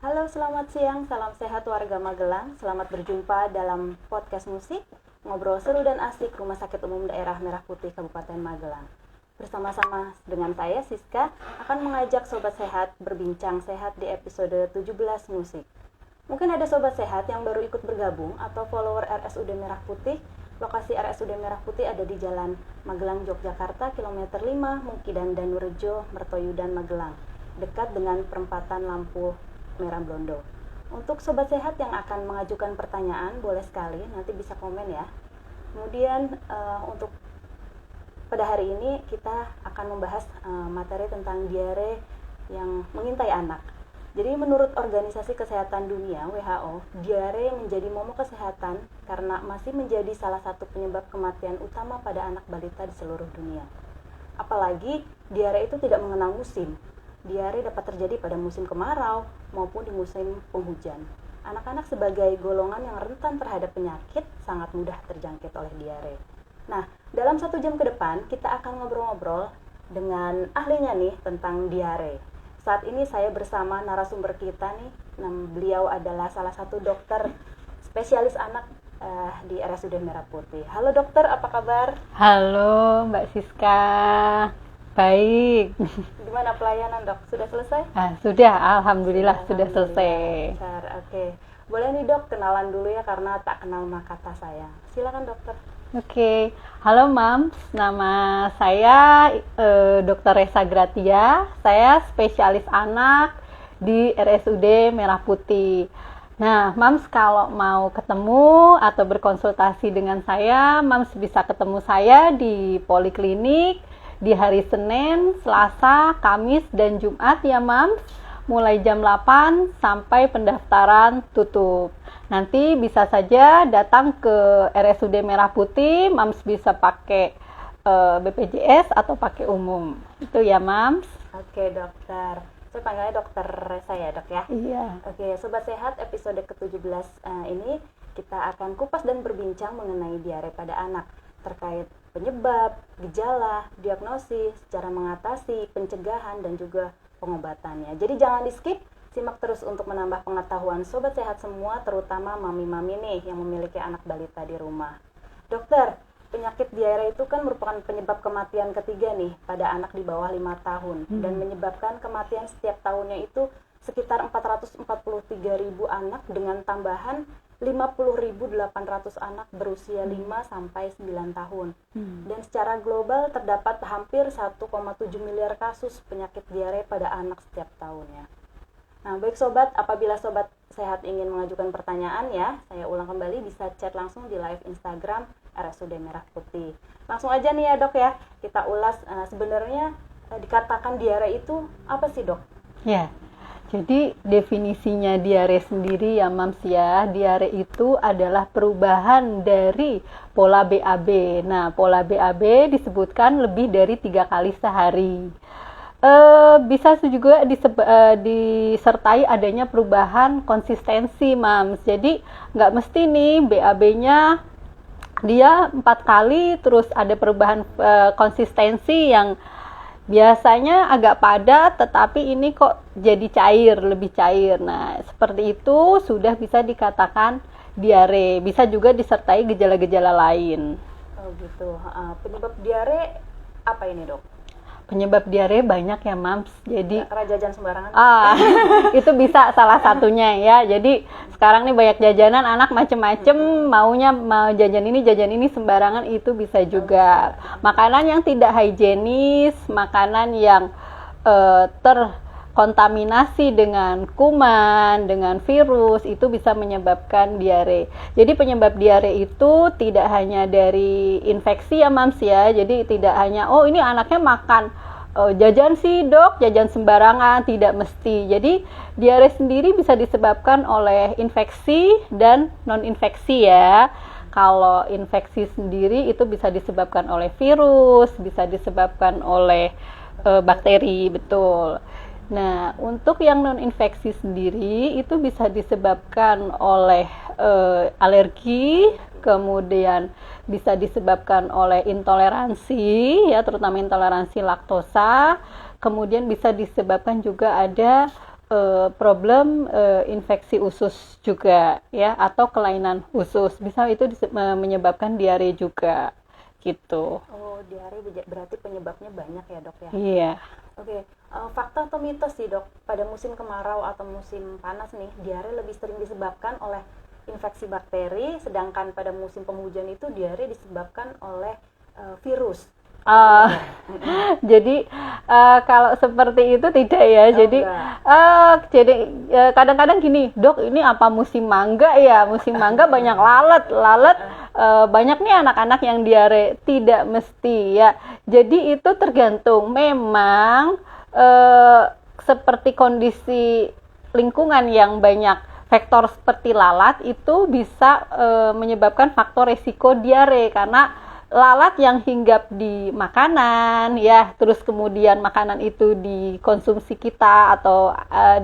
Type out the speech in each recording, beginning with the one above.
Halo, selamat siang, salam sehat warga Magelang. Selamat berjumpa dalam podcast musik, ngobrol seru dan asik Rumah Sakit Umum Daerah Merah Putih Kabupaten Magelang. Bersama-sama dengan saya, Siska, akan mengajak Sobat Sehat berbincang sehat di episode 17 musik. Mungkin ada Sobat Sehat yang baru ikut bergabung atau follower RSUD Merah Putih. Lokasi RSUD Merah Putih ada di Jalan Magelang, Yogyakarta, kilometer 5, Mukidan, Danurejo, Mertoyudan, Magelang, dekat dengan perempatan lampu merah blondo. Untuk Sobat Sehat yang akan mengajukan pertanyaan, boleh sekali, nanti bisa komen ya. Kemudian untuk pada hari ini kita akan membahas materi tentang diare yang mengintai anak. Jadi menurut Organisasi Kesehatan Dunia WHO, diare menjadi momok kesehatan karena masih menjadi salah satu penyebab kematian utama pada anak balita di seluruh dunia. Apalagi diare itu tidak mengenal musim. Diare dapat terjadi pada musim kemarau maupun di musim penghujan. Anak-anak sebagai golongan yang rentan terhadap penyakit sangat mudah terjangkit oleh diare. Nah, dalam 1 jam ke depan kita akan ngobrol-ngobrol dengan ahlinya nih tentang diare. Saat ini saya bersama narasumber kita nih, beliau adalah salah satu dokter spesialis anak di RSUD Merah Putih. Halo dokter, apa kabar? Halo Mbak Siska, baik. Gimana pelayanan dok? Sudah selesai? Sudah, Alhamdulillah sudah selesai. Oke, boleh nih dok kenalan dulu ya karena tak kenal maka kata saya. Silakan dokter. Oke, halo Mams, nama saya Dr. Resa Gratia, saya spesialis anak di RSUD Merah Putih. Nah, Mams kalau mau ketemu atau berkonsultasi dengan saya, Mams bisa ketemu saya di Poliklinik di hari Senin, Selasa, Kamis, dan Jumat ya Mams, mulai jam 8 sampai pendaftaran tutup. Nanti bisa saja datang ke RSUD Merah Putih, Mams bisa pakai BPJS atau pakai umum. Itu ya Mams. Oke dokter, saya panggilnya dokter Resa ya dok ya? Iya. Oke, Sobat Sehat, episode ke-17 ini kita akan kupas dan berbincang mengenai diare pada anak, terkait penyebab, gejala, diagnosis, cara mengatasi, pencegahan, dan juga pengobatannya. Jadi jangan di-skip, simak terus untuk menambah pengetahuan Sobat Sehat semua, terutama mami-mami nih yang memiliki anak balita di rumah. Dokter, penyakit diare itu kan merupakan penyebab kematian ketiga nih pada anak di bawah 5 tahun dan menyebabkan kematian setiap tahunnya itu sekitar 443.000 anak dengan tambahan 50.800 anak berusia 5 sampai 9 tahun. Dan secara global terdapat hampir 1,7 miliar kasus penyakit diare pada anak setiap tahunnya. Nah, baik sobat, apabila Sobat Sehat ingin mengajukan pertanyaan ya, saya ulang kembali bisa chat langsung di live Instagram RSUD Merah Putih. Langsung aja nih ya dok ya, kita ulas sebenarnya dikatakan diare itu apa sih dok? Ya, jadi definisinya diare sendiri ya Mams ya, diare itu adalah perubahan dari pola BAB. Nah, pola BAB disebutkan lebih dari 3 kali sehari. Bisa juga disertai adanya perubahan konsistensi Mams. Jadi nggak mesti nih BAB-nya dia 4 kali terus ada perubahan konsistensi yang biasanya agak padat tetapi ini kok jadi cair, lebih cair. Nah, seperti itu sudah bisa dikatakan diare. Bisa juga disertai gejala-gejala lain. Oh gitu. Penyebab diare apa ini dok? Penyebab diare banyak ya Mams. Jadi jajan sembarangan. Itu bisa salah satunya ya. Jadi sekarang nih banyak jajanan anak macem-macem, maunya mau jajan ini sembarangan, itu bisa juga. Makanan yang tidak higienis, makanan yang terkontaminasi dengan kuman, dengan virus, itu bisa menyebabkan diare. Jadi penyebab diare itu tidak hanya dari infeksi ya Mams ya. Jadi tidak hanya ini anaknya makan jajan sih dok, jajan sembarangan, tidak mesti. Jadi diare sendiri bisa disebabkan oleh infeksi dan non-infeksi ya. Kalau infeksi sendiri itu bisa disebabkan oleh virus, bisa disebabkan oleh bakteri, betul. Nah, untuk yang non-infeksi sendiri itu bisa disebabkan oleh alergi, kemudian bisa disebabkan oleh intoleransi, ya terutama intoleransi laktosa, kemudian bisa disebabkan juga ada problem infeksi usus juga ya, atau kelainan usus, bisa itu menyebabkan diare juga gitu. Oh, diare berarti penyebabnya banyak ya dok ya? Iya. Oke, fakta atau mitos sih dok, pada musim kemarau atau musim panas nih, diare lebih sering disebabkan oleh infeksi bakteri, sedangkan pada musim penghujan itu diare disebabkan oleh virus. Jadi kalau seperti itu tidak ya. Jadi kadang-kadang gini, dok, ini apa musim mangga ya? Musim mangga banyak lalat, banyak nih anak-anak yang diare. Tidak mesti ya. Jadi itu tergantung. Memang seperti kondisi lingkungan yang banyak faktor seperti lalat itu bisa menyebabkan faktor resiko diare, karena lalat yang hinggap di makanan ya, terus kemudian makanan itu dikonsumsi kita atau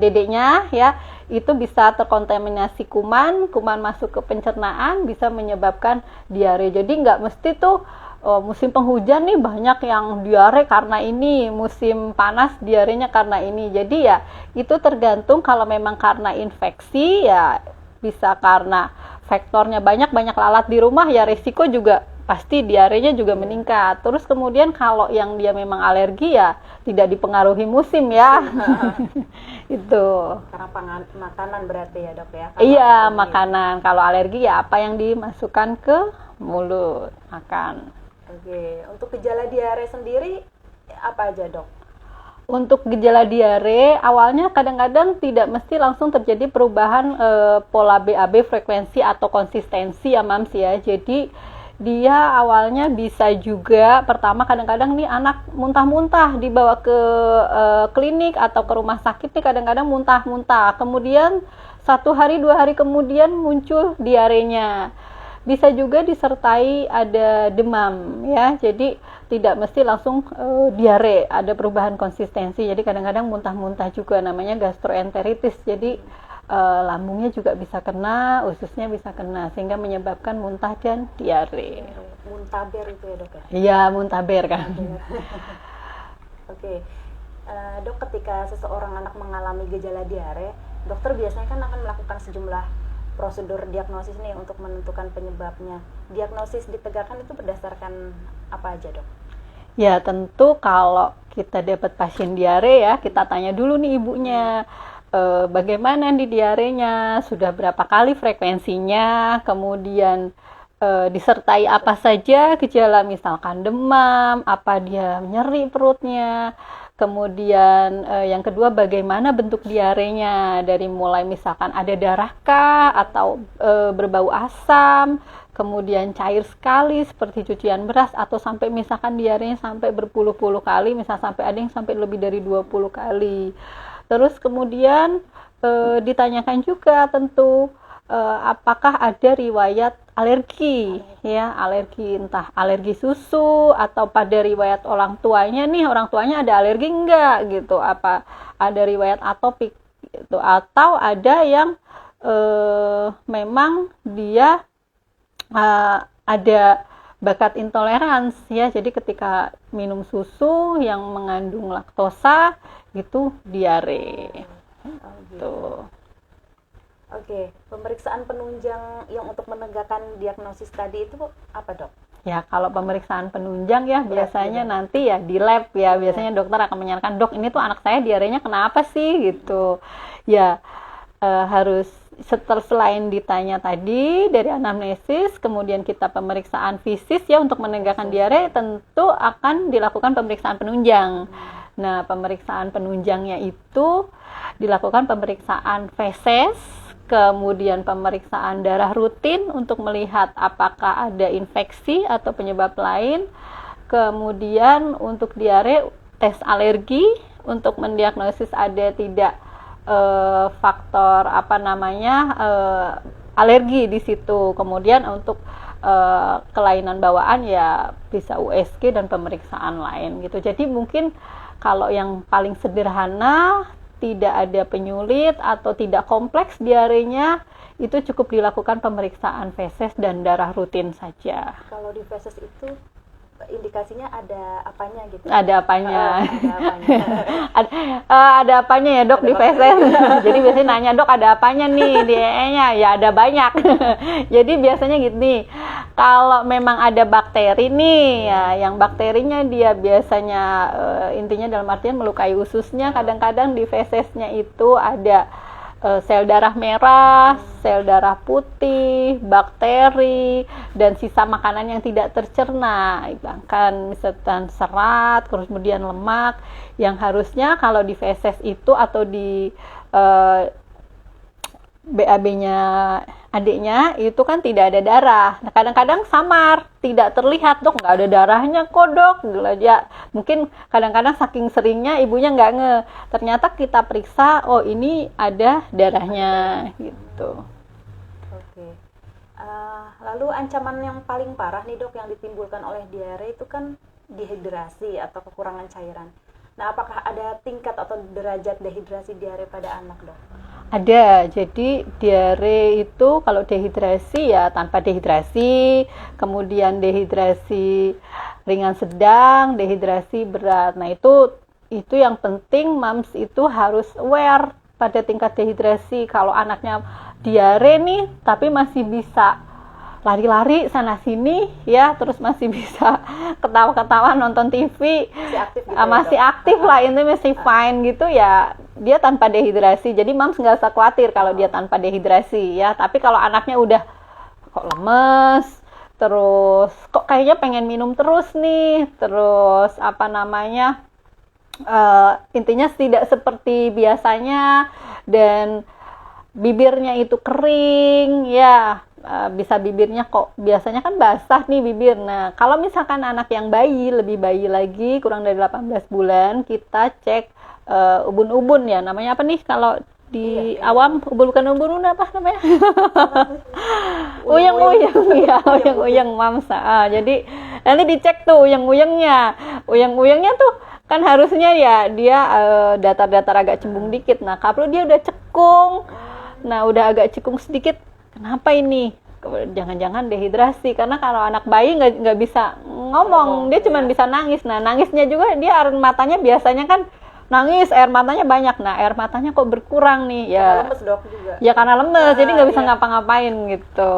dedeknya ya, itu bisa terkontaminasi kuman masuk ke pencernaan, bisa menyebabkan diare. Jadi nggak mesti tuh musim penghujan nih banyak yang diare karena ini, musim panas diarenya karena ini. Jadi ya itu tergantung. Kalau memang karena infeksi ya bisa karena faktornya banyak lalat di rumah ya, resiko juga pasti diarenya juga meningkat. Terus kemudian kalau yang dia memang alergi ya tidak dipengaruhi musim ya. Itu. Karena makanan berarti ya dok ya? Iya, makanan. Kalau alergi ya apa yang dimasukkan ke mulut, makan. Oke, untuk gejala diare sendiri apa aja dok? Untuk gejala diare, awalnya kadang-kadang tidak mesti langsung terjadi perubahan pola BAB, frekuensi atau konsistensi ya Mams ya. Jadi dia awalnya bisa juga, pertama kadang-kadang nih anak muntah-muntah, dibawa ke klinik atau ke rumah sakit nih kadang-kadang muntah-muntah, kemudian 1 hari 2 hari kemudian muncul diarenya. Bisa juga disertai ada demam ya, jadi tidak mesti langsung diare, ada perubahan konsistensi. Jadi kadang-kadang muntah-muntah juga, namanya gastroenteritis. Jadi lambungnya juga bisa kena, ususnya bisa kena, sehingga menyebabkan muntah dan diare. Muntaber itu ya dok ya? Iya, muntaber kan. Oke. Dok, ketika seseorang anak mengalami gejala diare, dokter biasanya kan akan melakukan sejumlah prosedur diagnosis nih untuk menentukan penyebabnya. Diagnosis ditegakkan itu berdasarkan apa aja dok? Ya tentu kalau kita dapat pasien diare ya, kita tanya dulu nih ibunya, bagaimana nih diarenya, sudah berapa kali frekuensinya, kemudian disertai apa saja gejala, misalkan demam, apa dia nyeri perutnya, kemudian yang kedua bagaimana bentuk diarenya, dari mulai misalkan ada darah kah, atau berbau asam, kemudian cair sekali seperti cucian beras, atau sampai misalkan diarenya sampai berpuluh-puluh kali, misal sampai ada yang sampai lebih dari 20 kali. Terus kemudian ditanyakan juga tentu apakah ada riwayat alergi ya, alergi entah alergi susu atau pada riwayat orang tuanya nih, orang tuanya ada alergi enggak gitu, apa ada riwayat atopik gitu, atau ada yang memang dia ada bakat intolerans ya, jadi ketika minum susu yang mengandung laktosa itu diare. Gitu. Oke, pemeriksaan penunjang yang untuk menegakkan diagnosis tadi itu apa dok? Ya kalau pemeriksaan penunjang ya biasanya nanti ya di lab ya, biasanya dokter akan menyarankan, dok ini tuh anak saya diarenya kenapa sih gitu. Ya harus selain ditanya tadi dari anamnesis, kemudian kita pemeriksaan fisis ya untuk menegakkan diare, tentu akan dilakukan pemeriksaan penunjang. Nah, pemeriksaan penunjangnya itu dilakukan pemeriksaan feses, kemudian pemeriksaan darah rutin untuk melihat apakah ada infeksi atau penyebab lain. Kemudian untuk diare, tes alergi untuk mendiagnosis ada tidak faktor alergi di situ. Kemudian untuk kelainan bawaan ya bisa USG dan pemeriksaan lain gitu. Jadi mungkin kalau yang paling sederhana, tidak ada penyulit atau tidak kompleks diarenya, itu cukup dilakukan pemeriksaan feses dan darah rutin saja. Kalau di feses itu indikasinya ada apanya gitu? Ada apanya? Ada apanya? Ada apanya ya dok Ada di feses? Jadi biasanya nanya dok ada apanya nih di EE-nya? Ya ada banyak. Jadi biasanya gini, kalau memang ada bakteri nih, ya yang bakterinya dia biasanya intinya dalam artian melukai ususnya. Kadang-kadang di fesesnya itu ada sel darah merah, sel darah putih, bakteri, dan sisa makanan yang tidak tercerna, bahkan misalkan serat, kemudian lemak, yang harusnya kalau di feses itu atau di BAB-nya adiknya itu kan tidak ada darah. Nah, kadang-kadang samar, tidak terlihat dok, nggak ada darahnya kok dok. Ya, mungkin kadang-kadang saking seringnya ibunya nggak ternyata kita periksa, oh ini ada darahnya gitu. Oke. Lalu ancaman yang paling parah nih dok yang ditimbulkan oleh diare itu kan dehidrasi atau kekurangan cairan. Nah, apakah ada tingkat atau derajat dehidrasi diare pada anak dok? Ada, jadi diare itu kalau dehidrasi ya tanpa dehidrasi, kemudian dehidrasi ringan sedang, dehidrasi berat. Nah itu yang penting moms itu harus aware pada tingkat dehidrasi. Kalau anaknya diare nih tapi masih bisa lari-lari sana sini ya, terus masih bisa ketawa-ketawa nonton TV, masih aktif lah, ini masih fine gitu ya, dia tanpa dehidrasi. Jadi moms nggak usah khawatir kalau dia tanpa dehidrasi ya. Tapi kalau anaknya udah kok lemes, terus kok kayaknya pengen minum terus nih, terus intinya tidak seperti biasanya, dan bibirnya itu kering ya, bisa bibirnya kok biasanya kan basah nih bibir. Nah kalau misalkan anak yang lebih bayi lagi, kurang dari 18 bulan, kita cek ubun-ubun ya, namanya apa nih kalau di awam, bukan ubun apa namanya? Uyang-uyang ya, uyang-uyang mamsa. Jadi nanti dicek tuh uyang-uyangnya tuh kan harusnya ya dia datar-datar agak cembung dikit. Nah kalau dia udah cekung, nah udah agak cekung sedikit, kenapa ini? Jangan-jangan dehidrasi, karena kalau anak bayi nggak bisa ngomong, dia cuma bisa nangis. Nah nangisnya juga dia air matanya biasanya kan nangis, air matanya banyak. Nah air matanya kok berkurang nih ya? Karena lemes dok juga. Ya karena lemes, jadi nggak bisa ngapa-ngapain gitu.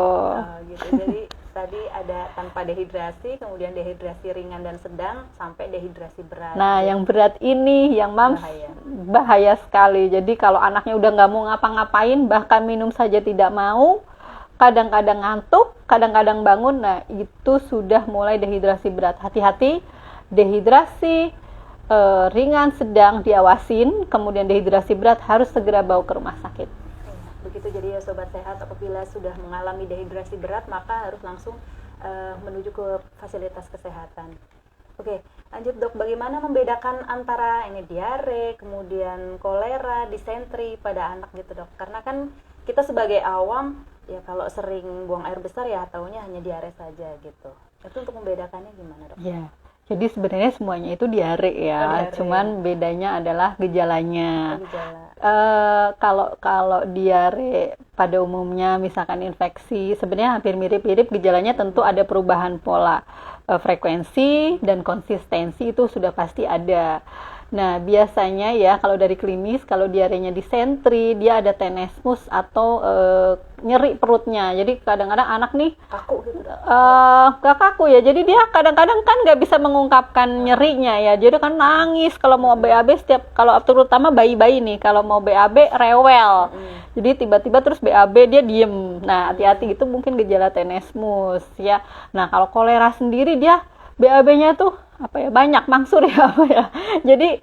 Gitu. Jadi tadi ada tanpa dehidrasi, kemudian dehidrasi ringan dan sedang, sampai dehidrasi berat. Nah yang berat ini yang moms bahaya sekali. Jadi kalau anaknya udah nggak mau ngapa-ngapain, bahkan minum saja tidak mau, kadang-kadang ngantuk, kadang-kadang bangun, nah itu sudah mulai dehidrasi berat. Hati-hati, dehidrasi ringan sedang diawasin, kemudian dehidrasi berat harus segera bawa ke rumah sakit. Begitu, jadi ya sobat sehat, apabila sudah mengalami dehidrasi berat maka harus langsung menuju ke fasilitas kesehatan. Oke, lanjut dok, bagaimana membedakan antara ini diare, kemudian kolera, disentri pada anak gitu dok? Karena kan kita sebagai awam ya kalau sering buang air besar ya taunya hanya diare saja gitu. Itu untuk membedakannya gimana dok? Ya, jadi sebenarnya semuanya itu diare ya, cuman bedanya adalah gejalanya. Kalau diare pada umumnya misalkan infeksi, sebenarnya hampir mirip-mirip gejalanya, tentu ada perubahan pola frekuensi dan konsistensi itu sudah pasti ada. Nah biasanya ya kalau dari klinis, kalau diarenya disentri, dia ada tenesmus atau nyeri perutnya. Jadi kadang-kadang anak nih kaku gitu. Gak kaku ya, jadi dia kadang-kadang kan nggak bisa mengungkapkan nyerinya ya. Jadi kan nangis kalau mau BAB, setiap kalau terutama bayi-bayi nih kalau mau BAB rewel. Jadi tiba-tiba terus BAB dia diem. Nah hati-hati, itu mungkin gejala tenesmus ya. Nah kalau kolera sendiri dia BAB-nya tuh banyak mangsur ya jadi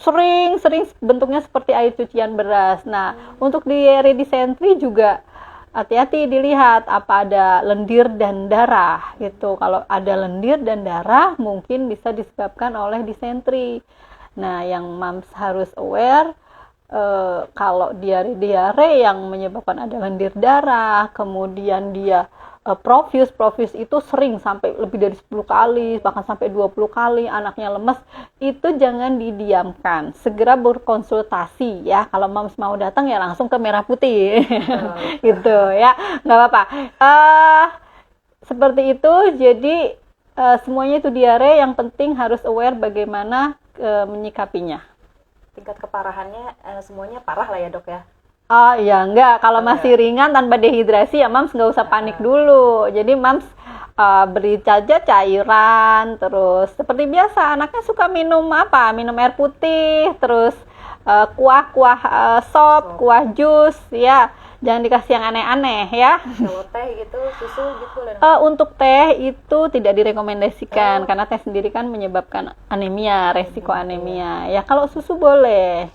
sering bentuknya seperti air cucian beras. Nah untuk diare disentri juga hati-hati dilihat apa ada lendir dan darah gitu. Kalau ada lendir dan darah mungkin bisa disebabkan oleh disentri. Nah yang moms harus aware, kalau diare yang menyebabkan ada lendir darah, kemudian dia profuse itu sering sampai lebih dari 10 kali, bahkan sampai 20 kali, anaknya lemes, itu jangan didiamkan, segera berkonsultasi ya. Kalau moms mau datang ya langsung ke Merah Putih gitu ya, nggak apa-apa. Seperti itu. Jadi semuanya itu diare, yang penting harus aware bagaimana menyikapinya. Tingkat keparahannya semuanya parah lah ya dok ya? Oh ya enggak, kalau masih ringan tanpa dehidrasi ya mams nggak usah panik dulu. Jadi mams beri saja cairan, terus seperti biasa anaknya suka minum apa? Minum air putih, terus kuah-kuah sop, kuah jus ya. Jangan dikasih yang aneh-aneh ya. Kalau teh gitu, susu gitu boleh? Untuk teh itu tidak direkomendasikan karena teh sendiri kan menyebabkan anemia, resiko anemia. Ya kalau susu boleh.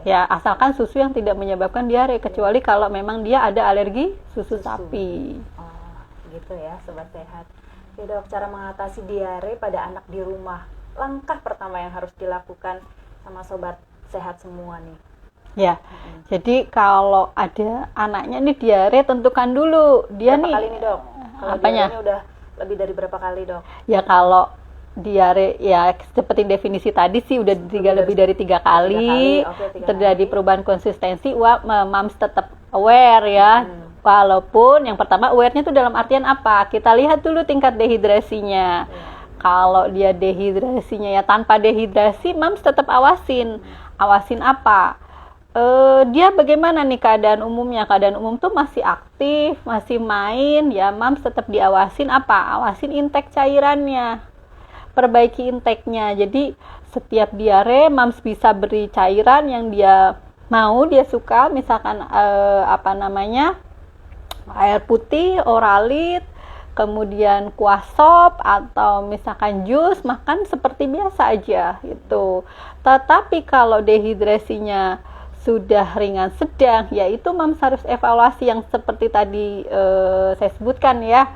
Ya asalkan susu yang tidak menyebabkan diare, kecuali kalau memang dia ada alergi susu sapi. Oh, gitu ya sobat sehat. Oke dok, cara mengatasi diare pada anak di rumah. Langkah pertama yang harus dilakukan sama sobat sehat semua nih. Ya, jadi kalau ada anaknya nih diare, tentukan dulu dia berapa nih. Kali nih dok? Kalau apanya? Diarenya udah lebih dari berapa kali dok? Ya kalau diare ya seperti definisi tadi sih udah lebih dari 3 kali. Oke, 3 terjadi kali. perubahan konsistensi, mams tetap aware ya. Walaupun yang pertama aware-nya itu dalam artian apa? Kita lihat dulu tingkat dehidrasinya. Kalau dia dehidrasinya ya tanpa dehidrasi, mams tetap awasin. Awasin apa? Dia bagaimana nih keadaan umumnya? Keadaan umum tuh masih aktif, masih main, ya mams tetap diawasin apa? Awasin intake cairannya, perbaiki intake-nya. Jadi setiap diare mams bisa beri cairan yang dia mau, dia suka, misalkan air putih, oralit, kemudian kuah sop, atau misalkan jus, makan seperti biasa aja itu. Tetapi kalau dehidrasinya sudah ringan sedang, yaitu mams harus evaluasi yang seperti tadi saya sebutkan ya.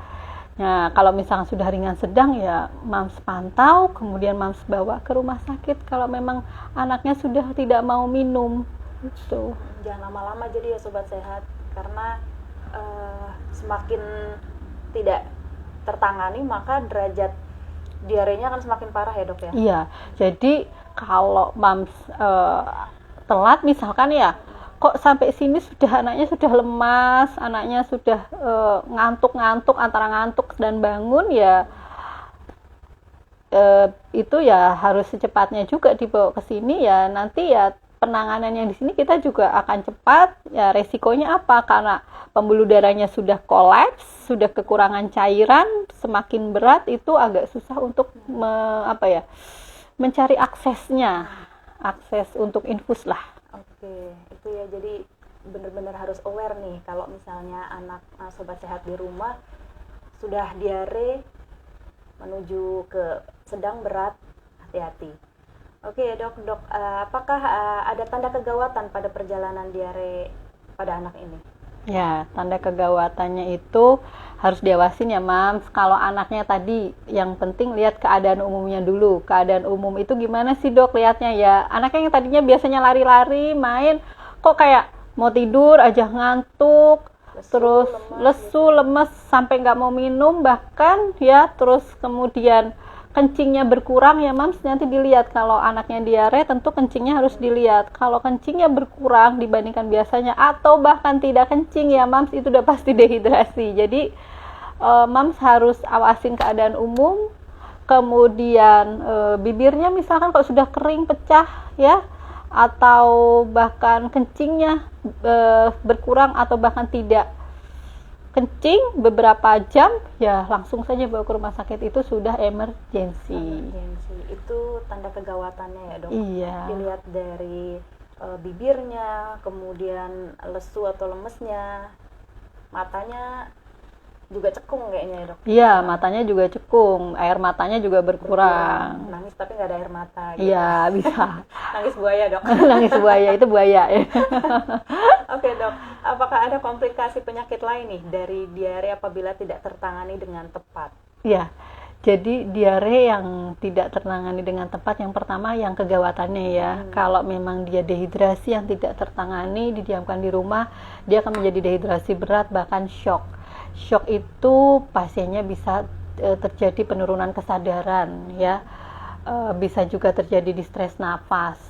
Nah, kalau misalnya sudah ringan sedang ya mams pantau, kemudian mams bawa ke rumah sakit kalau memang anaknya sudah tidak mau minum. Gitu. Jangan lama-lama jadi ya sobat sehat, karena semakin tidak tertangani maka derajat diarenya akan semakin parah ya dok ya. Iya, jadi kalau mams telat misalkan ya, kok sampai sini sudah anaknya sudah lemas, anaknya sudah ngantuk-ngantuk, antara ngantuk dan bangun ya, itu ya harus secepatnya juga dibawa ke sini ya. Nanti ya penanganan yang di sini kita juga akan cepat. Ya resikonya apa? Karena pembuluh darahnya sudah kolaps, sudah kekurangan cairan, semakin berat itu agak susah untuk mencari aksesnya. Akses untuk infus lah. Oke, itu ya, jadi benar-benar harus aware nih kalau misalnya anak sobat sehat di rumah sudah diare menuju ke sedang berat, hati-hati. Oke dok, apakah ada tanda kegawatan pada perjalanan diare pada anak ini? Ya, tanda kegawatannya itu harus diawasin ya mams. Kalau anaknya tadi, yang penting lihat keadaan umumnya dulu. Keadaan umum itu gimana sih dok lihatnya ya? Anaknya yang tadinya biasanya lari-lari, main, kok kayak mau tidur aja ngantuk, terus lesu, lemes, sampai nggak mau minum bahkan ya, terus kemudian kencingnya berkurang ya mams. Nanti dilihat kalau anaknya diare, tentu kencingnya harus dilihat. Kalau kencingnya berkurang dibandingkan biasanya atau bahkan tidak kencing ya mams, itu udah pasti dehidrasi. Jadi mams harus awasin keadaan umum. Kemudian bibirnya misalkan kalau sudah kering, pecah ya, atau bahkan kencingnya berkurang atau bahkan tidak kencing beberapa jam, ya langsung saja bawa ke rumah sakit, itu sudah emergensi. Itu tanda kegawatannya ya dok? Iya. Dilihat dari bibirnya, kemudian lesu atau lemesnya, matanya juga cekung kayaknya ya dok? Iya, matanya juga cekung, air matanya juga berkurang. Nangis tapi nggak ada air mata gitu. Iya, bisa. Nangis buaya dok? Nangis buaya, itu buaya ya. Oke dok, apakah ada komplikasi penyakit lain nih dari diare apabila tidak tertangani dengan tepat? Iya, jadi diare yang tidak tertangani dengan tepat, yang pertama yang kegawatannya ya. Kalau memang dia dehidrasi yang tidak tertangani, didiamkan di rumah, dia akan menjadi dehidrasi berat, bahkan shock. Shock itu pasiennya bisa terjadi penurunan kesadaran ya, bisa juga terjadi distres nafas.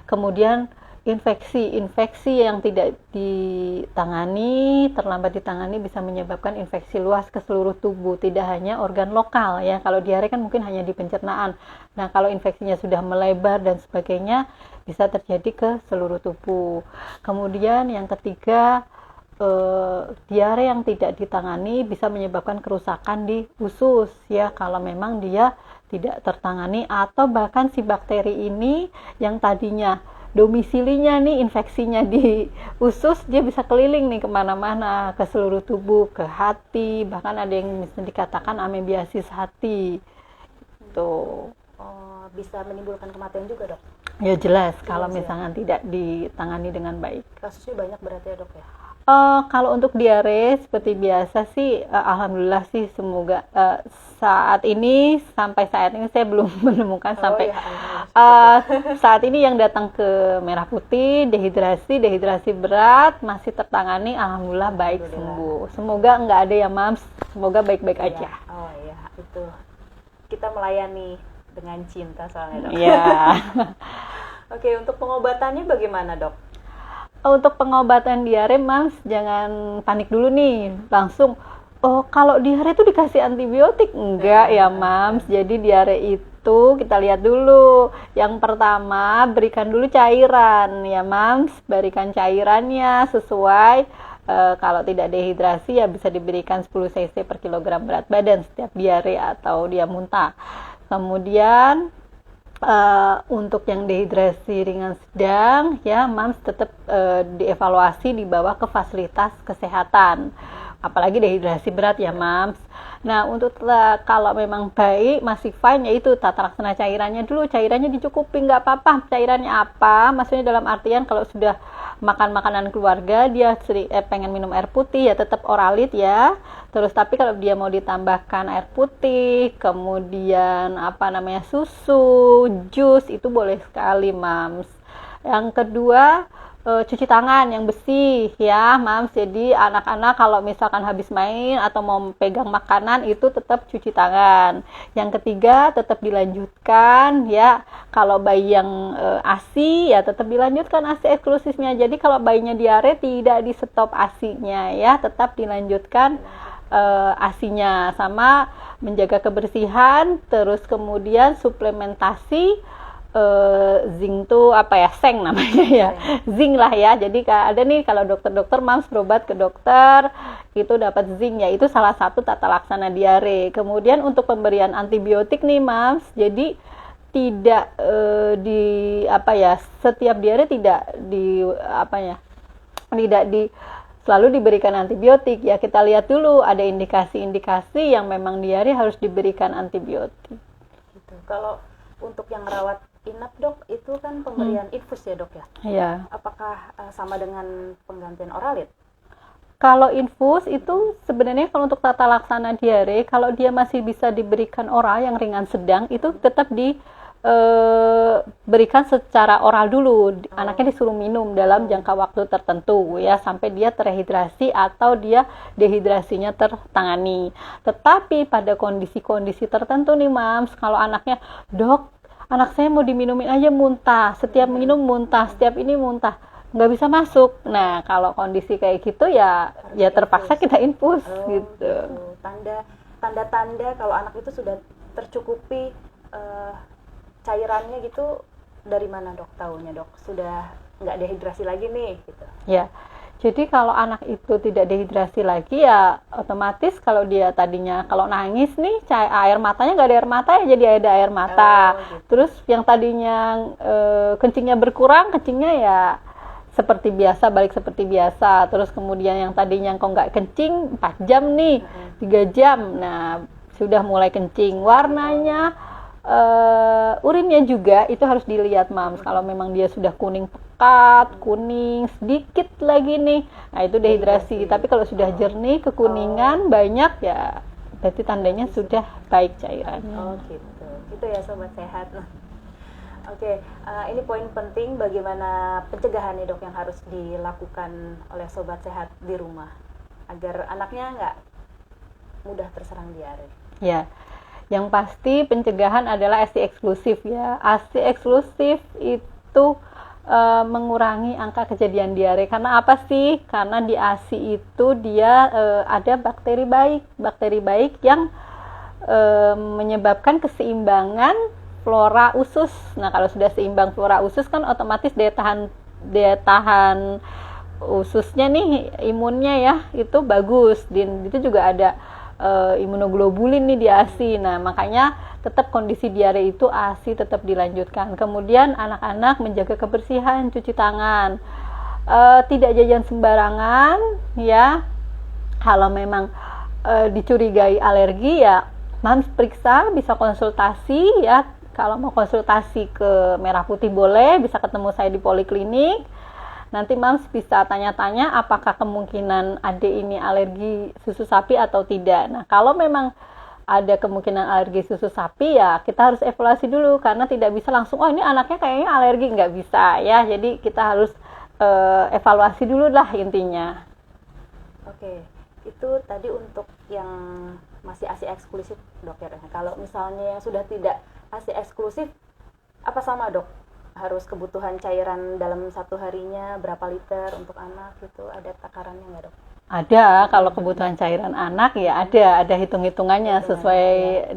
Kemudian infeksi yang tidak ditangani, terlambat ditangani bisa menyebabkan infeksi luas ke seluruh tubuh, tidak hanya organ lokal ya. Kalau diare kan mungkin hanya di pencernaan. Nah, kalau infeksinya sudah melebar dan sebagainya bisa terjadi ke seluruh tubuh. Kemudian yang ketiga, diare yang tidak ditangani bisa menyebabkan kerusakan di usus ya, kalau memang dia tidak tertangani, atau bahkan si bakteri ini yang tadinya domisilinya nih infeksinya di usus, dia bisa keliling nih kemana-mana, ke seluruh tubuh, ke hati, bahkan ada yang bisa dikatakan amebiasis hati tuh. Oh, bisa menimbulkan kematian juga, Dok? Ya jelas, kalau ya. misalnya tidak ditangani dengan baik. Kasusnya banyak berarti ya, Dok ya? Kalau untuk diare seperti biasa sih, alhamdulillah sih, semoga sampai saat ini saya belum menemukan saat ini yang datang ke Merah Putih dehidrasi berat masih tertangani, alhamdulillah baik, sembuh. Semoga nggak ada ya Mams, semoga baik-baik aja. Oh iya, itu kita melayani dengan cinta soalnya, Dok. Iya. Oke, untuk pengobatannya bagaimana, Dok? Untuk pengobatan diare, Mams, jangan panik dulu nih, langsung kalau diare itu dikasih antibiotik, enggak ya Mams. Jadi diare itu kita lihat dulu, yang pertama berikan dulu cairan ya Mams, berikan cairannya sesuai. Kalau tidak dehidrasi ya bisa diberikan 10 cc per kilogram berat badan setiap diare atau dia muntah. Kemudian untuk yang dehidrasi ringan sedang ya Mams tetap dievaluasi, dibawa ke fasilitas kesehatan, apalagi dehidrasi berat ya Mams. Nah, untuk kalau memang baik masih fine, yaitu tata laksana cairannya dulu, cairannya dicukupi, nggak apa-apa cairannya apa, maksudnya dalam artian kalau sudah makan makanan keluarga, dia pengen minum air putih ya tetap oralit ya. Terus tapi kalau dia mau ditambahkan air putih, kemudian susu, jus, itu boleh sekali Mams. Yang kedua, cuci tangan yang bersih ya Mams. Jadi anak-anak kalau misalkan habis main atau mau pegang makanan itu tetap cuci tangan. Yang ketiga, tetap dilanjutkan ya, kalau bayi yang ASI ya tetap dilanjutkan ASI eksklusifnya. Jadi kalau bayinya diare tidak di stop ASI-nya ya, tetap dilanjutkan ASI-nya, sama menjaga kebersihan. Terus kemudian suplementasi zinc tuh seng namanya ya, zinc lah ya. Jadi ada nih kalau dokter Mams berobat ke dokter itu dapat zinc ya, itu salah satu tata laksana diare. Kemudian untuk pemberian antibiotik nih Mams, jadi tidak setiap diare tidak selalu diberikan antibiotik ya. Kita lihat dulu ada indikasi-indikasi yang memang diare harus diberikan antibiotik gitu. Kalau untuk yang rawat inap, Dok, itu kan pemberian infus ya, Dok ya? Iya. Apakah sama dengan penggantian oralit? Kalau infus itu sebenarnya kalau untuk tata laksana diare, kalau dia masih bisa diberikan oral yang ringan sedang, itu tetap berikan secara oral dulu. Anaknya disuruh minum dalam jangka waktu tertentu ya, sampai dia terhidrasi atau dia dehidrasinya tertangani. Tetapi pada kondisi-kondisi tertentu nih Mams, kalau anaknya, Dok, anak saya mau diminumin aja muntah, setiap minum muntah, setiap ini muntah, nggak bisa masuk. Nah, kalau kondisi kayak gitu ya terpaksa kita infus gitu. Tanda-tanda kalau anak itu sudah tercukupi cairannya gitu, dari mana, Dok, tahunya, Dok? Sudah nggak dehidrasi lagi nih gitu. Ya. Jadi kalau anak itu tidak dehidrasi lagi ya otomatis kalau dia tadinya kalau nangis nih air matanya nggak ada air mata ya jadi ada air mata. Gitu. Terus yang tadinya kencingnya berkurang, kencingnya ya seperti biasa, balik seperti biasa. Terus kemudian yang tadinya kok nggak kencing 4 jam nih, 3 jam, nah sudah mulai kencing. Warnanya urinnya juga itu harus dilihat Mams. Kalau memang dia sudah kuning pekat, kuning sedikit lagi nih, nah itu dehidrasi. Tapi kalau sudah jernih, kekuningan banyak ya berarti tandanya sudah baik cairannya. Oh gitu, itu ya sobat sehat. Oke, ini poin penting bagaimana pencegahan nih, Dok, yang harus dilakukan oleh sobat sehat di rumah agar anaknya nggak mudah terserang diare. Ya. Yang pasti pencegahan adalah ASI eksklusif ya. ASI eksklusif itu mengurangi angka kejadian diare. Karena apa sih? Karena di ASI itu dia ada bakteri baik yang menyebabkan keseimbangan flora usus. Nah, kalau sudah seimbang flora usus kan otomatis daya tahan ususnya nih, imunnya ya itu bagus. Dan itu juga ada imunoglobulin nih di ASI. Nah, makanya tetap kondisi diare itu ASI tetap dilanjutkan. Kemudian anak-anak menjaga kebersihan, cuci tangan, tidak jajan sembarangan ya. Kalau memang dicurigai alergi ya Mams periksa, bisa konsultasi ya. Kalau mau konsultasi ke Merah Putih boleh, bisa ketemu saya di poliklinik. Nanti Mams bisa tanya-tanya apakah kemungkinan adik ini alergi susu sapi atau tidak. Nah, kalau memang ada kemungkinan alergi susu sapi ya kita harus evaluasi dulu, karena tidak bisa langsung oh ini anaknya kayaknya alergi, nggak bisa ya. Jadi kita harus evaluasi dulu lah intinya. Oke, itu tadi untuk yang masih ASI eksklusif dok ya. Kalau misalnya yang sudah tidak ASI eksklusif, apa sama dok? Harus kebutuhan cairan dalam satu harinya berapa liter untuk anak gitu, ada takarannya nggak dok? Ada, kalau kebutuhan cairan anak ya ada hitung-hitungannya sesuai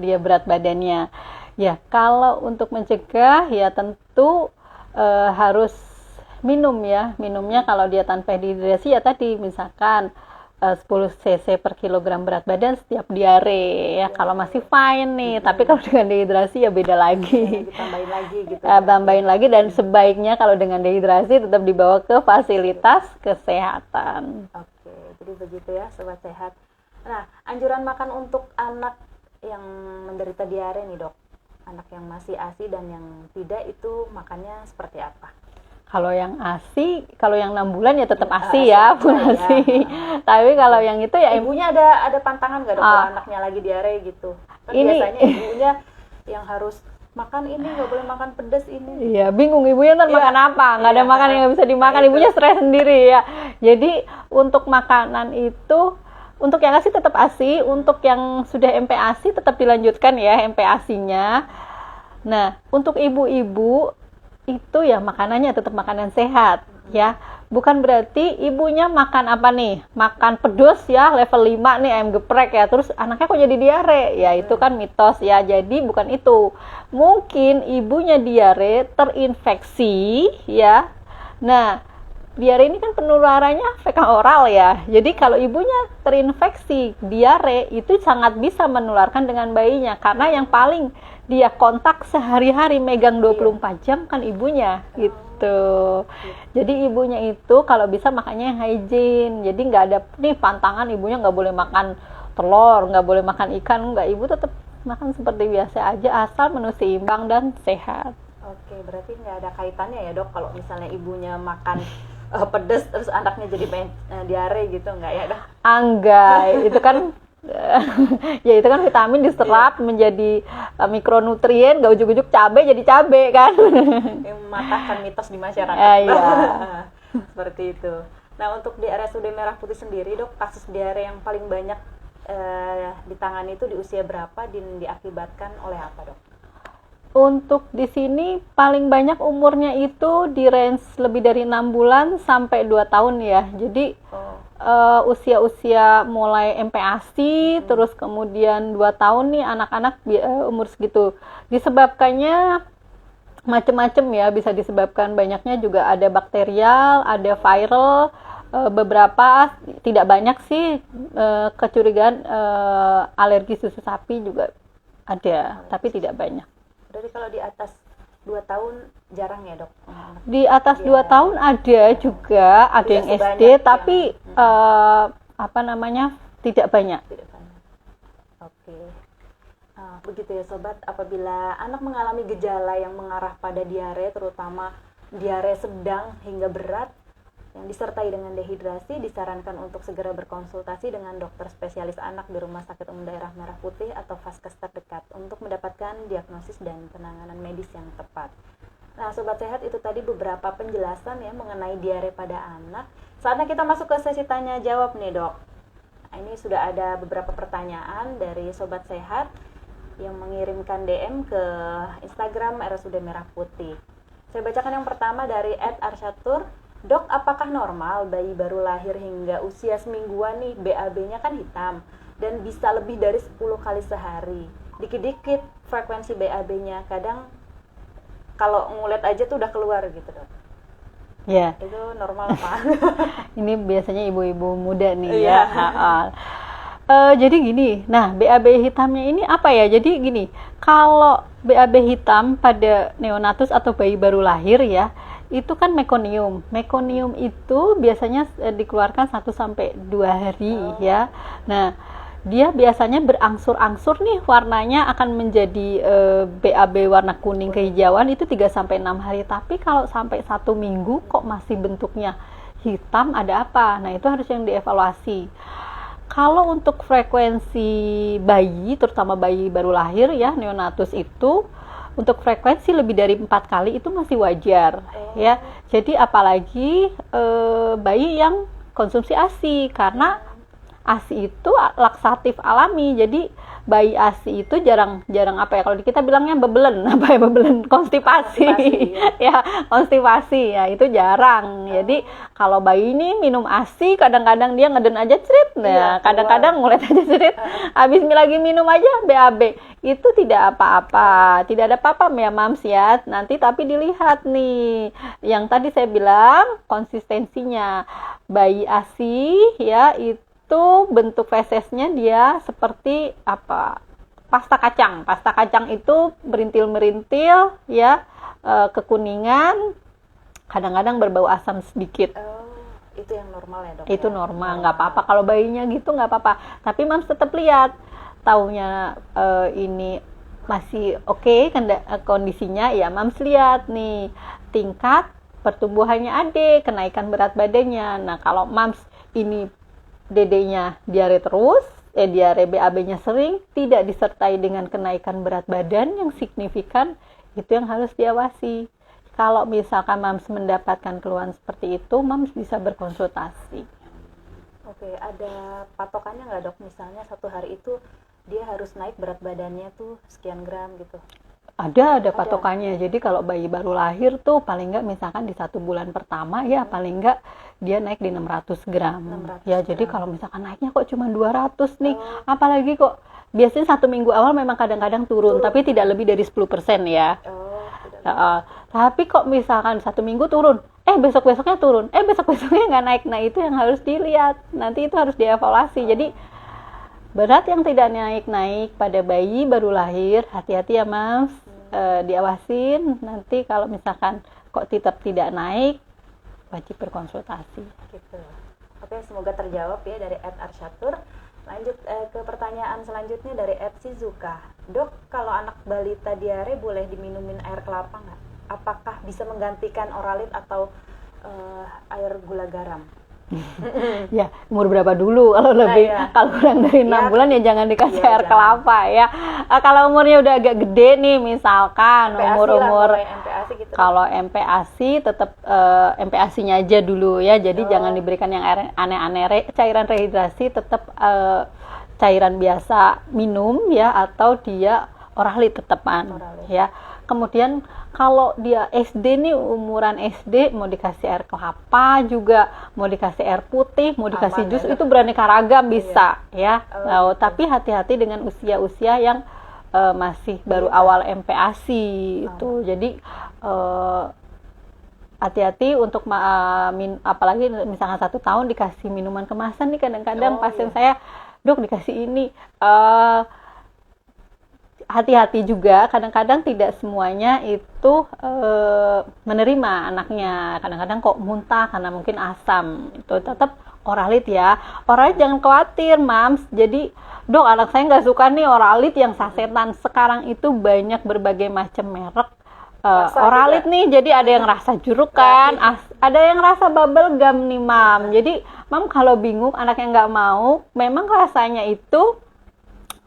dia berat badannya. Ya, kalau untuk mencegah ya tentu harus minumnya kalau dia tanpa dehidrasi ya tadi misalkan 10 cc per kilogram berat badan setiap diare ya, kalau masih fine nih. Tapi kalau dengan dehidrasi ya beda lagi. Ditambahin lagi gitu. Tambahin lagi, dan sebaiknya kalau dengan dehidrasi tetap dibawa ke fasilitas kesehatan. Oke, jadi begitu ya sobat sehat. Nah, anjuran makan untuk anak yang menderita diare nih dok, anak yang masih ASI dan yang tidak, itu makannya seperti apa? Kalau yang ASI, kalau yang 6 bulan ya tetap ASI ya, pun ASI. Tapi kalau yang itu ya ibunya ada pantangan nggak dok kalau anaknya lagi diare gitu? Kan biasanya ibunya yang harus makan ini, nggak boleh makan pedas ini. Iya, bingung ibunya ntar makan apa, nggak ada makan yang nggak bisa dimakan, ibunya stres sendiri ya. Jadi untuk makanan itu, untuk yang ASI tetap ASI, untuk yang sudah MPASI tetap dilanjutkan ya MPASI-nya. Nah, untuk ibu-ibu itu ya makanannya tetap makanan sehat ya. Bukan berarti ibunya makan apa nih, makan pedas ya level 5 nih, ayam geprek ya, terus anaknya kok jadi diare ya. Itu kan mitos ya. Jadi bukan itu, mungkin ibunya diare terinfeksi ya. Nah, diare ini kan penularannya fekal oral ya. Jadi kalau ibunya terinfeksi diare itu sangat bisa menularkan dengan bayinya, karena yang paling dia kontak sehari-hari megang 24 jam kan ibunya gitu. Jadi ibunya itu kalau bisa makannya hygiene. Jadi nggak ada nih pantangan ibunya nggak boleh makan telur, nggak boleh makan ikan, nggak. Ibu tetap makan seperti biasa aja asal menu seimbang dan sehat. Oke, berarti nggak ada kaitannya ya dok kalau misalnya ibunya makan pedas terus anaknya jadi diare gitu, nggak ya dok? Enggak, itu kan ya itu kan vitamin diserap menjadi mikronutrien, gak ujuk-ujuk cabai jadi cabai kan. Yang mematahkan mitos di masyarakat. Iya. Seperti itu. Nah, untuk di RSUD Merah Putih sendiri dok, kasus diare yang paling banyak ditangani itu di usia berapa dan diakibatkan oleh apa dok? Untuk di sini paling banyak umurnya itu di range lebih dari 6 bulan sampai 2 tahun ya. Jadi usia-usia mulai MPASI terus kemudian 2 tahun nih anak-anak umur segitu. Disebabkannya macam-macam ya, bisa disebabkan banyaknya juga ada bakterial, ada viral, beberapa tidak banyak sih kecurigaan alergi susu sapi juga ada, tapi tidak banyak. Jadi kalau di atas 2 tahun jarang ya dok? Di atas 2 tahun ada juga, ada yang SD, tapi tidak banyak. Oke. Begitu ya sobat, apabila anak mengalami gejala yang mengarah pada diare, terutama diare sedang hingga berat yang disertai dengan dehidrasi, disarankan untuk segera berkonsultasi dengan dokter spesialis anak di Rumah Sakit Umum Daerah Merah Putih atau Vaskes terdekat untuk mendapatkan diagnosis dan penanganan medis yang tepat. Nah, sobat sehat, itu tadi beberapa penjelasan ya mengenai diare pada anak. Saatnya kita masuk ke sesi tanya jawab nih dok. Nah, ini sudah ada beberapa pertanyaan dari sobat sehat yang mengirimkan DM ke Instagram RSUD Merah Putih. Saya bacakan yang pertama dari @arsyatur. Dok, apakah normal bayi baru lahir hingga usia semingguan nih BAB-nya kan hitam dan bisa lebih dari 10 kali sehari. Dikit-dikit frekuensi BAB-nya, kadang kalau ngulet aja tuh udah keluar gitu, Dok. Ya. Itu normal apa? Ini biasanya ibu-ibu muda nih Iya. ya. Jadi gini, nah BAB hitamnya ini apa ya? Jadi gini, kalau BAB hitam pada neonatus atau bayi baru lahir ya, itu kan mekonium. Mekonium itu biasanya dikeluarkan 1-2 hari ya. Nah, dia biasanya berangsur-angsur nih warnanya akan menjadi BAB warna kuning kehijauan itu 3-6 hari. Tapi kalau sampai 1 minggu kok masih bentuknya hitam, ada apa? Nah, itu harus yang dievaluasi. Kalau untuk frekuensi bayi, terutama bayi baru lahir ya, neonatus itu untuk frekuensi lebih dari 4 kali itu masih wajar ya. Jadi apalagi bayi yang konsumsi ASI, karena ASI itu laksatif alami. Jadi bayi ASI itu jarang apa ya, kalau kita bilangnya bebelen, apa ya, bebelen konstipasi ya, konstipasi ya, itu jarang. Jadi kalau bayi ini minum ASI, kadang-kadang dia ngeden aja cerit, nah kadang-kadang ngulet aja cerit, habis lagi minum aja BAB. Itu tidak apa-apa, tidak ada apa-apa ya mams ya. Nanti tapi dilihat nih yang tadi saya bilang konsistensinya. Bayi ASI ya itu bentuk fesesnya dia seperti apa? Pasta kacang. Pasta kacang itu merintil-merintil ya, kekuningan, kadang-kadang berbau asam sedikit. Itu yang normal ya, Dok? Itu normal, nggak apa-apa. Kalau bayinya gitu nggak apa-apa. Tapi mams tetap lihat, taunya ini masih oke kondisinya ya, mams lihat nih tingkat pertumbuhannya adik, kenaikan berat badannya. Nah, kalau mams ini dedenya diare terus, diare BAB-nya sering, tidak disertai dengan kenaikan berat badan yang signifikan, itu yang harus diawasi. Kalau misalkan mams mendapatkan keluhan seperti itu, mams bisa berkonsultasi. Oke, ada patokannya nggak, Dok? Misalnya 1 hari itu dia harus naik berat badannya tuh sekian gram gitu. Ada patokannya. Jadi kalau bayi baru lahir tuh paling nggak misalkan di 1 bulan pertama ya paling nggak dia naik di 600 gram. 600 ya gram. Jadi kalau misalkan naiknya kok cuma 200 nih, apalagi kok biasanya 1 minggu awal memang kadang-kadang turun, tapi tidak lebih dari 10% ya. Tapi kok misalkan 1 minggu turun, besok-besoknya turun, besok-besoknya nggak naik. Nah, itu yang harus dilihat. Nanti itu harus dievaluasi. Jadi berat yang tidak naik-naik pada bayi baru lahir, hati-hati ya Mas. Diawasin. Nanti kalau misalkan kok tetap tidak naik, wajib berkonsultasi. Gitu. Oke, semoga terjawab ya dari @arsyatur. Lanjut ke pertanyaan selanjutnya dari @sizuka. Dok, kalau anak balita diare boleh diminumin air kelapa nggak? Apakah bisa menggantikan oralit atau air gula garam? Ya, umur berapa dulu? Kalau lebih, kalau kurang dari 6 bulan ya jangan dikasih air kelapa ya. Kalau umurnya udah agak gede nih, misalkan umur-umur gitu. Kalau MPASI tetap MPASI-nya aja dulu ya. Jadi jangan diberikan yang air aneh-aneh. Cairan rehidrasi tetap cairan biasa minum ya, atau dia oralit tetepan ya. Kemudian kalau dia SD nih, umuran SD, mau dikasih air kelapa juga, mau dikasih air putih, mau dikasih jus, itu beraneka ragam bisa ya. Tapi hati-hati dengan usia-usia yang masih baru awal MPASI itu. Jadi hati-hati untuk apalagi misalkan 1 tahun dikasih minuman kemasan nih, kadang-kadang pasien saya, Dok dikasih ini. Hati-hati juga, kadang-kadang tidak semuanya itu menerima anaknya. Kadang-kadang kok muntah karena mungkin asam. Itu tetap oralit ya. Oralit jangan khawatir, Mams. Jadi, Dok, anak saya nggak suka nih oralit yang sasetan. Sekarang itu banyak berbagai macam merek oralit juga nih. Jadi ada yang rasa jeruk kan, ada yang rasa bubble gum nih, Mam. Jadi, Mam kalau bingung anaknya nggak mau, memang rasanya itu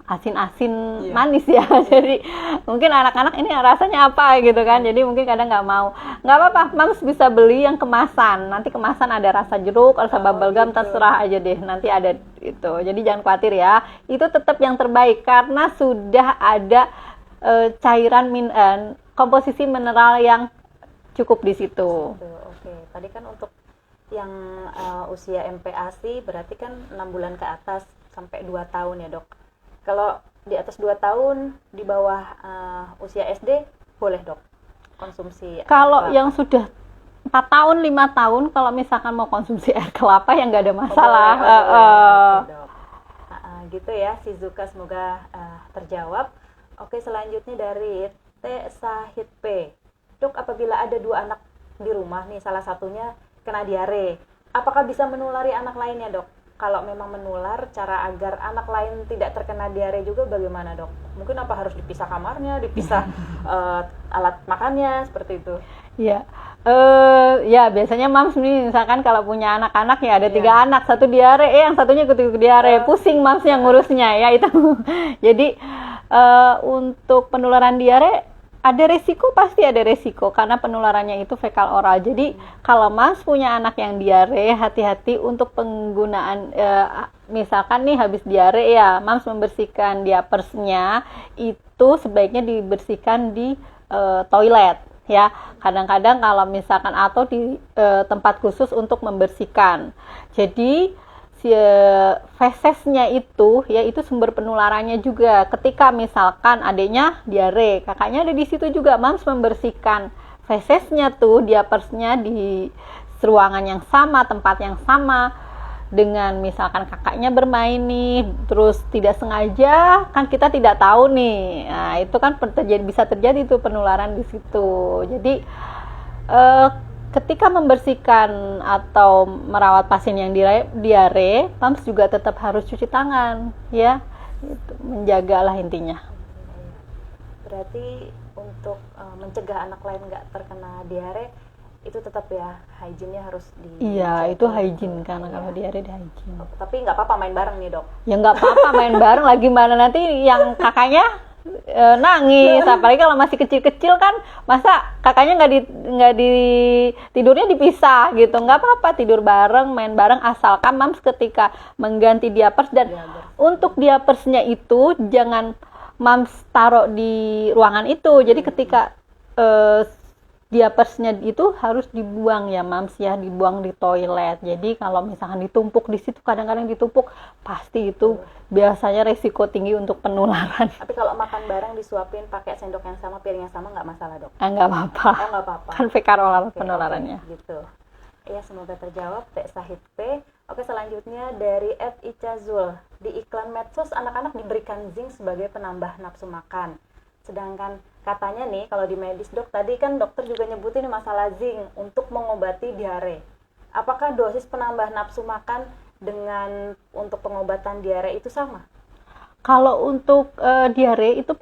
asin-asin manis ya. Jadi mungkin anak-anak ini rasanya apa gitu kan, jadi mungkin kadang nggak mau. Nggak apa-apa, Mams bisa beli yang kemasan. Nanti kemasan ada rasa jeruk, rasa bubble gum, terserah aja deh, nanti ada itu. Jadi jangan khawatir ya, itu tetap yang terbaik karena sudah ada cairan komposisi mineral yang cukup di situ. Oke. Tadi kan untuk yang usia MPASI berarti kan 6 bulan ke atas sampai 2 tahun ya dok. Kalau di atas 2 tahun, di bawah usia SD, boleh dok konsumsi? Kalau yang sudah 4 tahun, 5 tahun, kalau misalkan mau konsumsi air kelapa ya nggak ada masalah. Oke, dok. Gitu ya, Shizuka, semoga terjawab. Oke, selanjutnya dari T. Sahid P. Dok, apabila ada 2 anak di rumah nih, salah satunya kena diare, apakah bisa menulari anak lainnya dok? Kalau memang menular, cara agar anak lain tidak terkena diare juga bagaimana dok? Mungkin apa harus dipisah kamarnya, dipisah alat makannya, seperti itu? Ya, ya biasanya mams nih, misalkan kalau punya anak-anak ya ada 3 anak, satu diare, yang satunya ikut diare, pusing mams yang ngurusnya ya itu. Jadi untuk penularan diare ada resiko, pasti ada resiko karena penularannya itu fekal oral. Jadi kalau mas punya anak yang diare, hati-hati untuk penggunaan misalkan nih habis diare ya, mams membersihkan diapersnya itu sebaiknya dibersihkan di toilet ya. Kadang-kadang kalau misalkan atau di tempat khusus untuk membersihkan. Jadi fesesnya itu ya itu sumber penularannya juga. Ketika misalkan adiknya diare, kakaknya ada di situ juga, mams membersihkan fesesnya tuh, diapersnya di ruangan yang sama, tempat yang sama dengan misalkan kakaknya bermain nih, terus tidak sengaja kan kita tidak tahu nih. Nah, itu kan bisa terjadi tuh penularan di situ. Jadi ketika membersihkan atau merawat pasien yang diare, mams juga tetap harus cuci tangan, ya, itu menjagalah intinya. Berarti untuk mencegah anak lain nggak terkena diare, itu tetap ya hygiene-nya harus di. Iya, itu hygiene karena kalau diare di hygiene. Tapi nggak apa-apa main bareng nih dok? Ya nggak apa-apa main bareng, lagi mana nanti yang kakaknya nangis, apalagi kalau masih kecil-kecil kan, masa kakaknya nggak di tidurnya dipisah gitu, nggak apa-apa, tidur bareng, main bareng, asalkan mams ketika mengganti diapers dan untuk diapersnya itu jangan mams taruh di ruangan itu, jadi ketika diapersnya itu harus dibuang ya mams ya, dibuang di toilet. Jadi kalau misalkan ditumpuk di situ, kadang-kadang ditumpuk, pasti itu biasanya resiko tinggi untuk penularan. Tapi kalau makan bareng disuapin pakai sendok yang sama, piring yang sama, nggak masalah dok? Nggak apa-apa. Nggak apa-apa. Kan fekal oral penularannya. Gitu. Ya, semoga terjawab Teh Sahid P. Oke, selanjutnya dari @icazul. Di iklan medsos anak-anak diberikan zinc sebagai penambah nafsu makan. Sedangkan katanya nih, kalau di medis dok, tadi kan dokter juga nyebutin masalah zinc untuk mengobati diare. Apakah dosis penambah nafsu makan dengan untuk pengobatan diare itu sama? Kalau untuk diare itu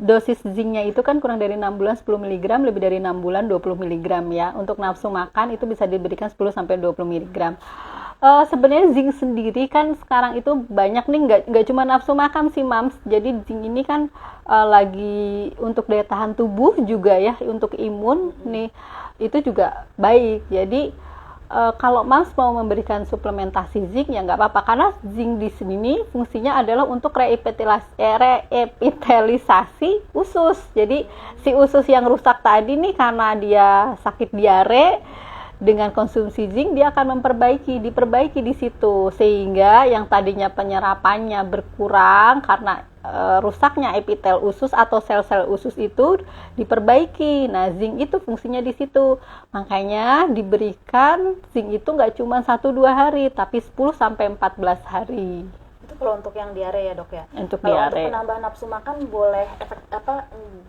dosis zincnya itu kan kurang dari 6 bulan 10 mg, lebih dari 6 bulan 20 mg ya. Untuk nafsu makan itu bisa diberikan 10 sampai 20 mg. Sebenarnya zinc sendiri kan sekarang itu banyak nih, nggak cuma nafsu makan sih mams. Jadi zinc ini kan lagi untuk daya tahan tubuh juga ya, untuk imun nih itu juga baik. Jadi kalau mams mau memberikan suplementasi zinc ya nggak apa-apa, karena zinc di sini fungsinya adalah untuk reepitelisasi usus. Jadi si usus yang rusak tadi nih karena dia sakit diare, dengan konsumsi zinc dia akan diperbaiki di situ, sehingga yang tadinya penyerapannya berkurang karena rusaknya epitel usus atau sel-sel usus itu diperbaiki. Nah, zinc itu fungsinya di situ. Makanya diberikan zinc itu nggak cuma 1-2 hari, tapi 10 sampai 14 hari. Itu kalau untuk yang diare ya dok ya? Untuk kalau diare. Untuk penambah nafsu makan boleh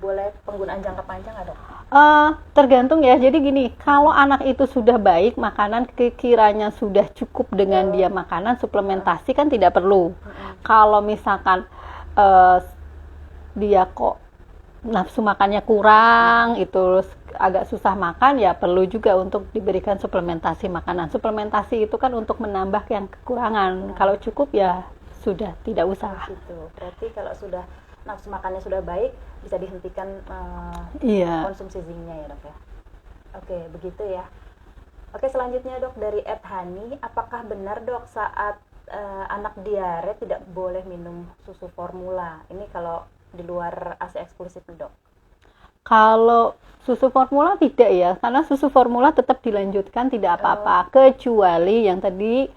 boleh penggunaan jangka panjang nggak dok? Tergantung ya. Jadi gini, kalau anak itu sudah baik, makanan kiranya sudah cukup dengan dia makanan, suplementasi kan tidak perlu. Kalau misalkan dia kok nafsu makannya kurang, itu agak susah makan, ya perlu juga untuk diberikan suplementasi makanan. Suplementasi itu kan untuk menambah yang kekurangan. Kalau cukup ya sudah, tidak usah. Gitu. Berarti kalau sudah nafsu makannya sudah baik, bisa dihentikan konsumsi zincnya ya dok ya. Oke, begitu ya. Oke, selanjutnya dok dari @hani, apakah benar dok saat anak diare tidak boleh minum susu formula? Ini kalau di luar ASI eksklusif dok. Kalau susu formula tidak ya, karena susu formula tetap dilanjutkan tidak apa-apa, kecuali yang tadi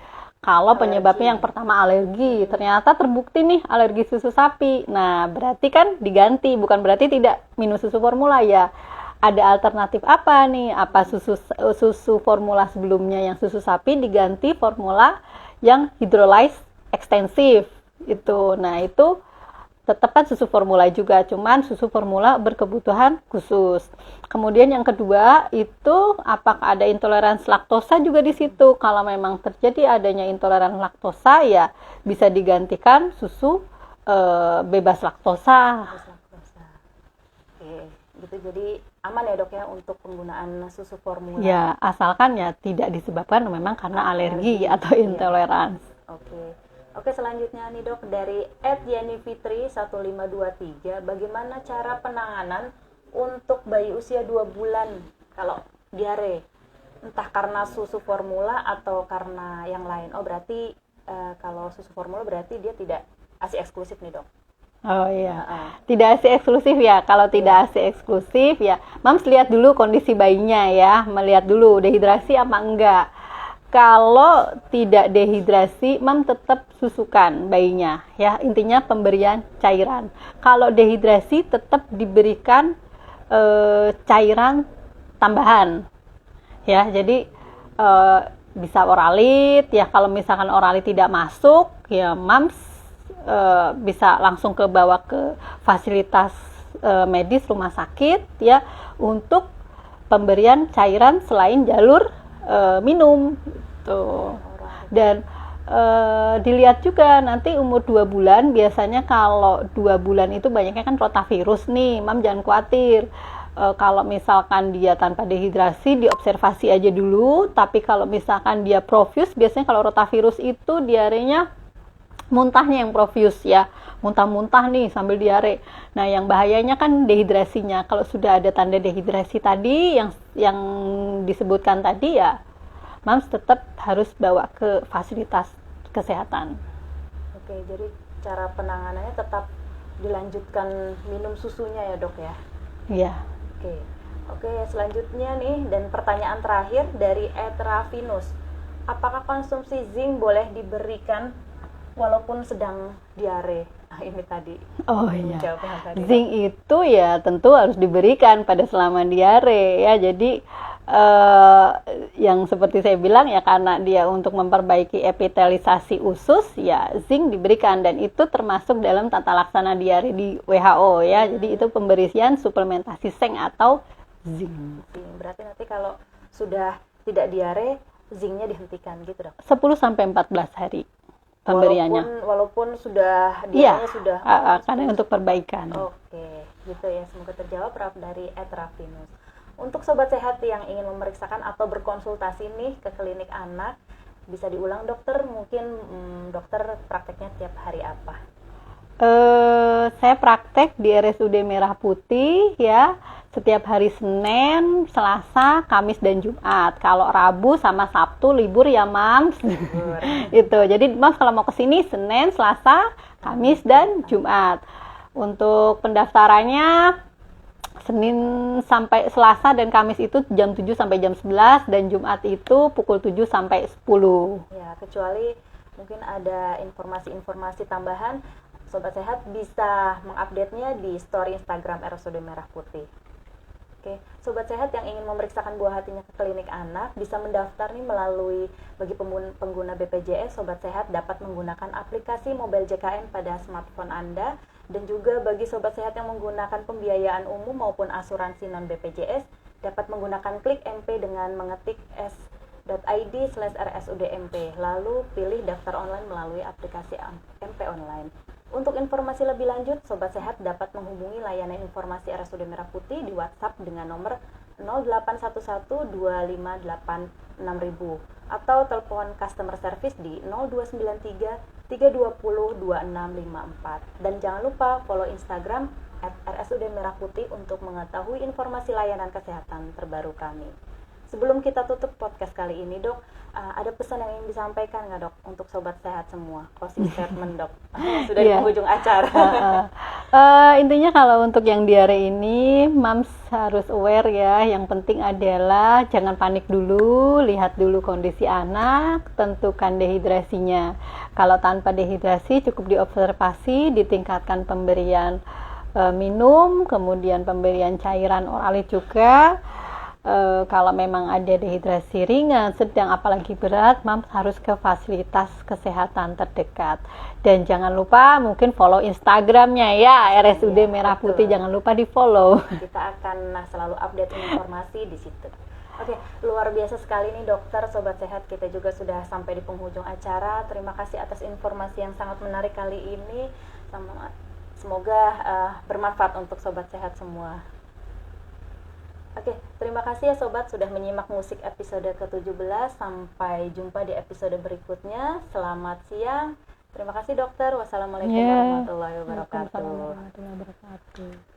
kalau penyebabnya yang pertama alergi, ternyata terbukti nih alergi susu sapi. Nah, berarti kan diganti, bukan berarti tidak minum susu formula ya. Ada alternatif apa nih? Apa susu formula sebelumnya yang susu sapi diganti formula yang hydrolyze ekstensif itu. Nah, itu tetap kan susu formula juga, cuman susu formula berkebutuhan khusus. Kemudian yang kedua itu apakah ada intoleransi laktosa juga di situ. Kalau memang terjadi adanya intoleransi laktosa ya bisa digantikan susu bebas laktosa. Oke, gitu. Jadi aman ya dok ya untuk penggunaan susu formula. Ya, asalkan ya tidak disebabkan memang karena alergi atau intoleransi. Oke, selanjutnya nih dok, dari @yanifitri1523, bagaimana cara penanganan untuk bayi usia 2 bulan kalau diare? Entah karena susu formula atau karena yang lain. Oh, berarti kalau susu formula berarti dia tidak ASI eksklusif nih dok? Oh iya, tidak ASI eksklusif ya. Kalau tidak ASI eksklusif ya, Mams lihat dulu kondisi bayinya ya, melihat dulu dehidrasi apa enggak. Kalau tidak dehidrasi, Mam tetap susukan bayinya ya. Intinya pemberian cairan. Kalau dehidrasi tetap diberikan cairan tambahan. Ya, jadi bisa oralit ya. Kalau misalkan oralit tidak masuk, ya Mams bisa langsung bawa ke fasilitas medis rumah sakit ya untuk pemberian cairan selain jalur minum tuh. Dan dilihat juga nanti umur 2 bulan, biasanya kalau 2 bulan itu banyaknya kan rotavirus nih, Mam jangan khawatir. Kalau misalkan dia tanpa dehidrasi diobservasi aja dulu, tapi kalau misalkan dia profuse, biasanya kalau rotavirus itu diarenya muntahnya yang profuse ya, muntah-muntah nih sambil diare. Nah, yang bahayanya kan dehidrasinya. Kalau sudah ada tanda dehidrasi tadi yang disebutkan tadi ya, Mams tetap harus bawa ke fasilitas kesehatan. Oke, jadi cara penanganannya tetap dilanjutkan minum susunya ya dok ya? Iya. Oke, selanjutnya nih, dan pertanyaan terakhir dari @rafinus. Apakah konsumsi zinc boleh diberikan walaupun sedang diare? Ini tadi. Oh iya. Zinc itu ya tentu harus diberikan pada selama diare ya. Jadi yang seperti saya bilang ya, karena dia untuk memperbaiki epitelisasi usus ya, zinc diberikan, dan itu termasuk dalam tata laksana diare di WHO ya. Jadi itu pemberian suplementasi seng atau zinc. Berarti nanti kalau sudah tidak diare, zincnya dihentikan gitu dok? 10-14 hari pemberiannya. Walaupun sudah diarenya sudah karena untuk perbaikan. Oke, gitu ya. Semoga terjawab dari @rafinus. Untuk sobat sehat yang ingin memeriksakan atau berkonsultasi nih ke klinik anak, bisa diulang dokter, mungkin dokter prakteknya tiap hari apa? Saya praktek di RSUD Merah Putih ya, setiap hari Senin, Selasa, Kamis dan Jumat. Kalau Rabu sama Sabtu libur ya Mams. Itu. Jadi Mams kalau mau kesini Senin, Selasa, Kamis dan Jumat. Untuk pendaftarannya Senin sampai Selasa dan Kamis itu jam 7 sampai jam 11, dan Jumat itu pukul 7 sampai 10. Ya, kecuali mungkin ada informasi-informasi tambahan, sobat sehat bisa mengupdate-nya di story Instagram RSUD Merah Putih. Oke, sobat sehat yang ingin memeriksakan buah hatinya ke klinik anak bisa mendaftar nih melalui, bagi pengguna BPJS, sobat sehat dapat menggunakan aplikasi Mobile JKN pada smartphone Anda, dan juga bagi sobat sehat yang menggunakan pembiayaan umum maupun asuransi non BPJS dapat menggunakan klik MP dengan mengetik s.id/rsudmp, lalu pilih daftar online melalui aplikasi MP Online. Untuk informasi lebih lanjut, sobat sehat dapat menghubungi layanan informasi RSUD Merah Putih di WhatsApp dengan nomor 08112586.000 atau telepon customer service di 0293 320 2654. Dan jangan lupa follow Instagram @RSUD Merah Putih untuk mengetahui informasi layanan kesehatan terbaru kami. Sebelum kita tutup podcast kali ini dok, ada pesan yang ingin disampaikan nggak dok untuk sobat sehat semua? Closing statement dok, sudah di penghujung acara. Intinya kalau untuk yang diare ini, moms harus aware ya. Yang penting adalah jangan panik dulu, lihat dulu kondisi anak, tentukan dehidrasinya. Kalau tanpa dehidrasi cukup diobservasi, ditingkatkan pemberian minum, kemudian pemberian cairan orali juga. Kalau memang ada dehidrasi ringan, sedang, apalagi berat, moms harus ke fasilitas kesehatan terdekat. Dan jangan lupa mungkin follow Instagramnya ya, RSUD Merah Putih, jangan lupa di follow. Kita akan selalu update informasi di situ. Oke, luar biasa sekali nih dokter, sobat sehat, kita juga sudah sampai di penghujung acara. Terima kasih atas informasi yang sangat menarik kali ini. Semoga bermanfaat untuk sobat sehat semua. Oke, terima kasih ya sobat sudah menyimak musik episode ke-17. Sampai jumpa di episode berikutnya. Selamat siang. Terima kasih dokter. Wassalamualaikum warahmatullahi wabarakatuh. Waalaikumsalam warahmatullahi wabarakatuh.